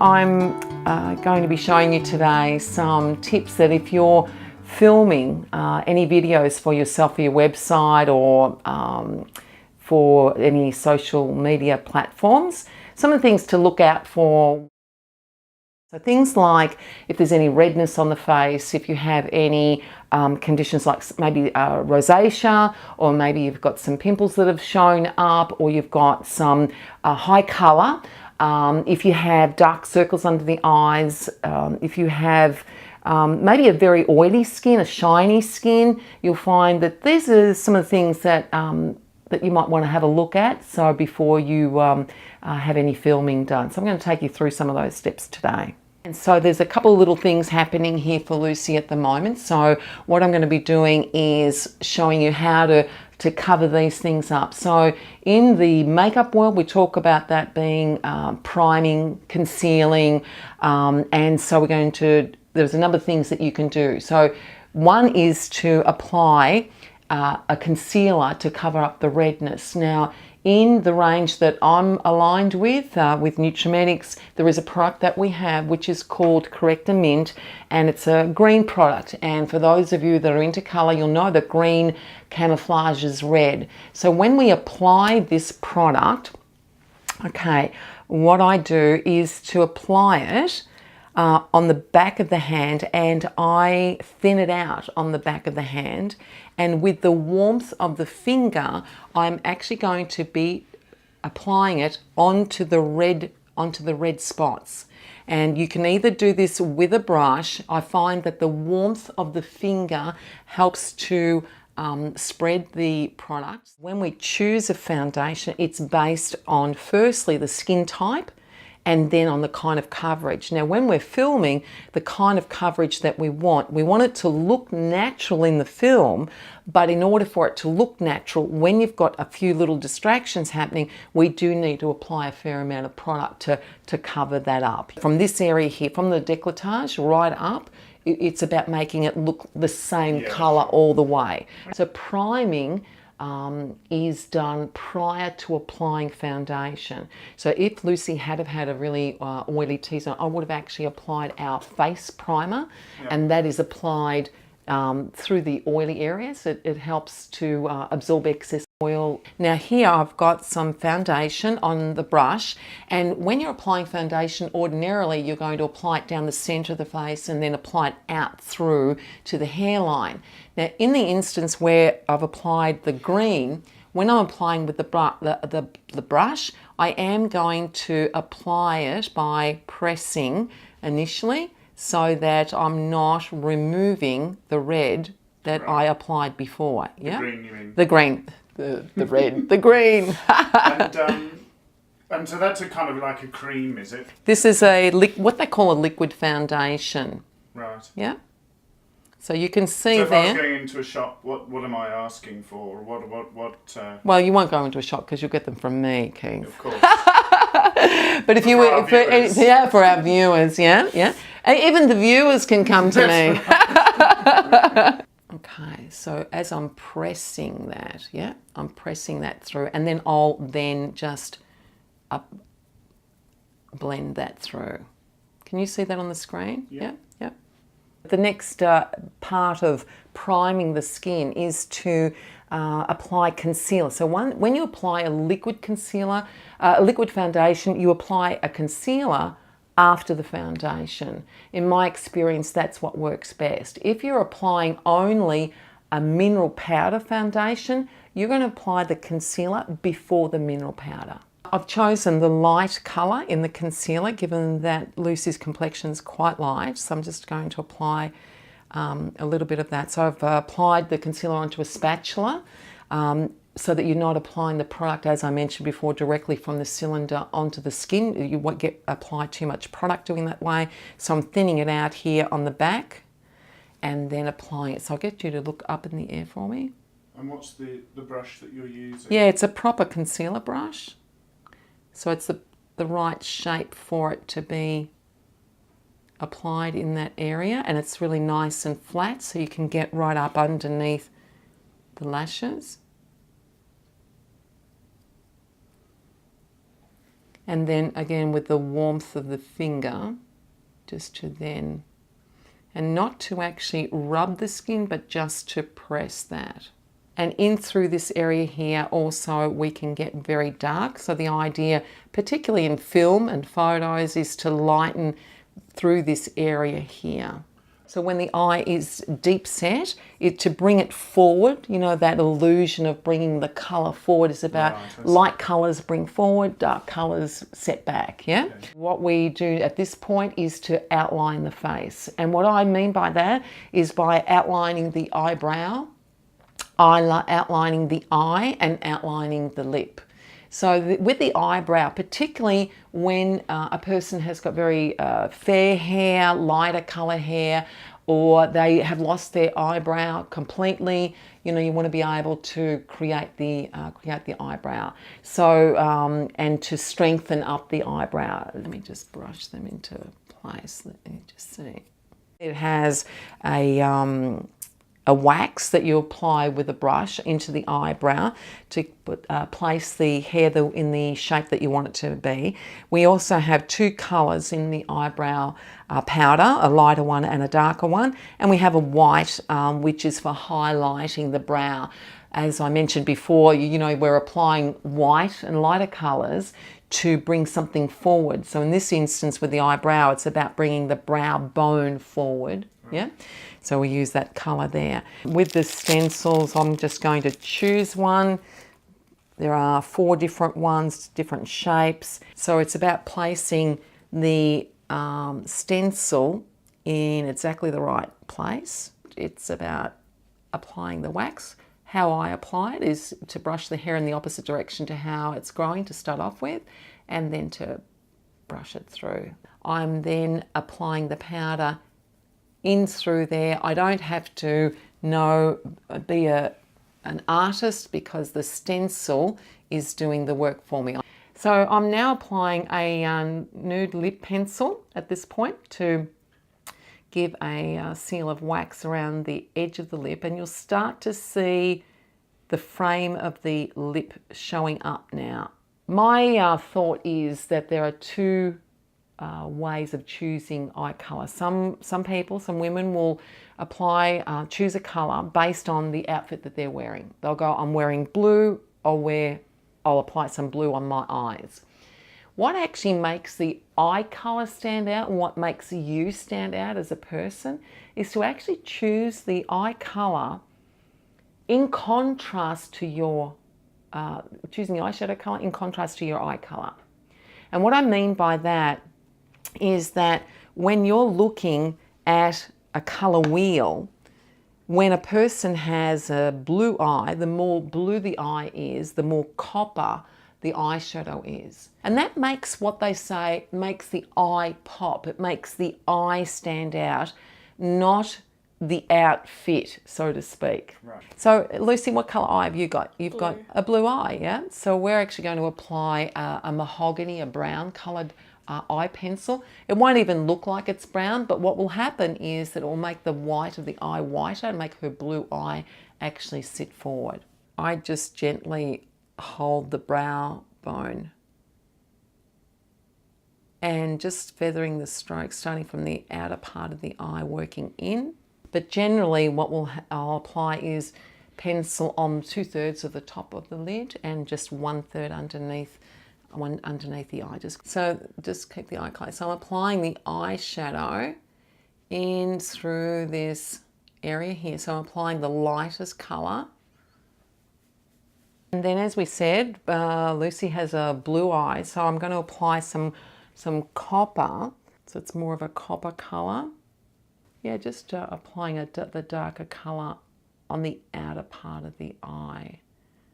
I'm going to be showing you today some tips that if you're filming any videos for yourself, for your website, or for any social media platforms, some of the things to look out for. So things like if there's any redness on the face, if you have any conditions like maybe rosacea, or maybe you've got some pimples that have shown up, or you've got some high colour, if you have dark circles under the eyes, if you have maybe a very oily skin, a shiny skin, you'll find that these are some of the things that that you might want to have a look at so before you have any filming done. So I'm going to take you through some of those steps today. And so there's a couple of little things happening here for Lucy at the moment. So what I'm going to be doing is showing you how to cover these things up. So in the makeup world, we talk about that being priming, concealing, and so we're going to, there's a number of things that you can do. So one is to apply a concealer to cover up the redness. Now, in the range that I'm aligned with Nutrimetics, there is a product that we have which is called Corrector Mint, and it's a green product. And for those of you that are into colour, you'll know that green camouflages red. So when we apply this product, okay, what I do is to apply it on the back of the hand, and I thin it out on the back of the hand, and with the warmth of the finger I'm actually going to be applying it onto the red spots. And you can either do this with a brush. I find that the warmth of the finger helps to spread the product. When we choose a foundation, it's based on firstly the skin type, and then on the kind of coverage. Now, when we're filming, the kind of coverage that we want it to look natural in the film, but in order for it to look natural, when you've got a few little distractions happening, we do need to apply a fair amount of product to cover that up. From this area here, from the décolletage right up, it's about making it look the same colour all the way. So priming is done prior to applying foundation. So if Lucy had have had a really oily T-zone, I would have actually applied our face primer, and that is applied through the oily areas. It helps to absorb excess oil. Now here I've got some foundation on the brush, and when you're applying foundation, ordinarily you're going to apply it down the center of the face and then apply it out through to the hairline. Now in the instance where I've applied the green, when I'm applying with the brush, I am going to apply it by pressing initially so that I'm not removing the red that I applied before. Yeah? The green, you mean? The green. The red, the green. And so that's a kind of like a cream, is it? This is what they call a liquid foundation. Right. Yeah. So you can see so if there. I was going into a shop, what am I asking for? What? Well, you won't go into a shop because you'll get them from me, Keith. Of course. But if you were, for our viewers, yeah. Even the viewers can come to me. Okay, so as I'm pressing that, I'm pressing that through, and then I'll then just blend that through. Can you see that on the screen? Yeah. The next part of priming the skin is to apply concealer. So when you apply a liquid concealer, a liquid foundation, you apply a concealer after the foundation. In my experience, that's what works best. If you're applying only a mineral powder foundation, you're going to apply the concealer before the mineral powder. I've chosen the light colour in the concealer, given that Lucy's complexion is quite light, so I'm just going to apply a little bit of that. So I've applied the concealer onto a spatula, so that you're not applying the product, as I mentioned before, directly from the cylinder onto the skin. You won't apply too much product doing that way. So I'm thinning it out here on the back and then applying it. So I'll get you to look up in the air for me. And what's the brush that you're using? Yeah, it's a proper concealer brush. So it's the right shape for it to be applied in that area, and it's really nice and flat so you can get right up underneath the lashes. And then again with the warmth of the finger, just to then, and not to actually rub the skin, but just to press that. And in through this area here also we can get very dark. So the idea, particularly in film and photos, is to lighten through this area here. So when the eye is deep set, to bring it forward, you know, that illusion of bringing the colour forward is about light colours bring forward, dark colours set back, yeah? Okay. What we do at this point is to outline the face. And what I mean by that is by outlining the eyebrow, outlining the eye, and outlining the lip. So with the eyebrow, particularly when a person has got very fair hair, lighter colour hair, or they have lost their eyebrow completely, you know, you want to be able to create the eyebrow. So and to strengthen up the eyebrow. Let me just brush them into place. Let me just see. It has a wax that you apply with a brush into the eyebrow to place the hair in the shape that you want it to be. We also have two colours in the eyebrow powder, a lighter one and a darker one, and we have a white which is for highlighting the brow. As I mentioned before, you know, we're applying white and lighter colours to bring something forward. So in this instance with the eyebrow, it's about bringing the brow bone forward, yeah? So we use that colour there. With the stencils, I'm just going to choose one. There are 4 different ones, different shapes. So it's about placing the stencil in exactly the right place. It's about applying the wax. How I apply it is to brush the hair in the opposite direction to how it's growing to start off with, and then to brush it through. I'm then applying the powder in through there. I don't have to be an artist because the stencil is doing the work for me. So I'm now applying a nude lip pencil at this point to give a seal of wax around the edge of the lip, and you'll start to see the frame of the lip showing up now. My thought is that there are 2 ways of choosing eye colour. Some people, some women will choose a colour based on the outfit that they're wearing. They'll go, I'm wearing blue, I'll apply some blue on my eyes. What actually makes the eye colour stand out and what makes you stand out as a person is to actually choose the eye colour in contrast to your, choosing the eyeshadow colour in contrast to your eye colour. And what I mean by that is that when you're looking at a colour wheel, when a person has a blue eye, the more blue the eye is, the more copper the eyeshadow is. And that makes what they say, makes the eye pop. It makes the eye stand out, not the outfit, so to speak. Right. So Lucy, what colour eye have you got? You've got a blue eye, yeah? So we're actually going to apply a mahogany, a brown coloured eye pencil. It won't even look like it's brown, but what will happen is that it will make the white of the eye whiter and make her blue eye actually sit forward. I just gently hold the brow bone and just feathering the strokes, starting from the outer part of the eye, working in. But generally what I'll apply is pencil on 2/3 of the top of the lid and just 1/3 underneath the eye. Just keep the eye closed. So I'm applying the eyeshadow in through this area here. So I'm applying the lightest colour. And then, as we said, Lucy has a blue eye, so I'm going to apply some copper. So it's more of a copper colour. Yeah, just applying the darker colour on the outer part of the eye.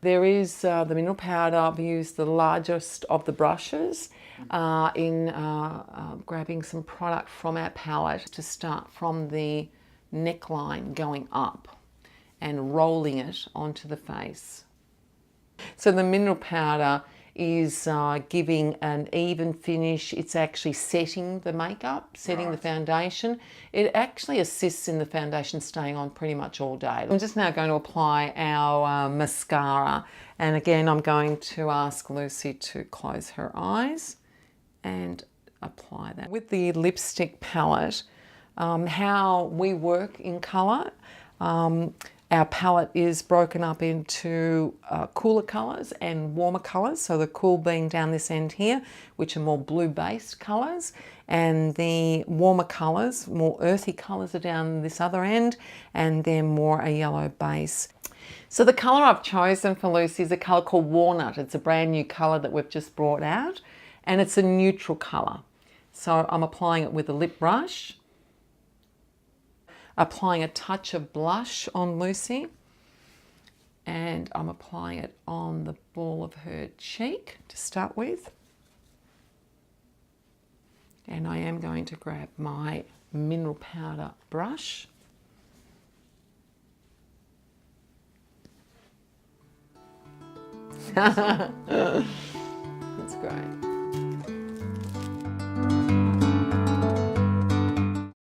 There is the mineral powder. I've used the largest of the brushes in grabbing some product from our palette to start from the neckline going up and rolling it onto the face. So the mineral powder is giving an even finish. It's actually setting the makeup, setting the foundation. It actually assists in the foundation staying on pretty much all day. I'm just now going to apply our mascara. And again, I'm going to ask Lucy to close her eyes and apply that. With the lipstick palette, how we work in colour, our palette is broken up into cooler colours and warmer colours. So the cool being down this end here, which are more blue-based colours, and the warmer colours, more earthy colours, are down this other end, and they're more a yellow base. So the colour I've chosen for Lucy is a colour called Walnut. It's a brand new colour that we've just brought out, and it's a neutral colour. So I'm applying it with a lip brush, applying a touch of blush on Lucy, and I'm applying it on the ball of her cheek to start with. And I am going to grab my mineral powder brush. That's great.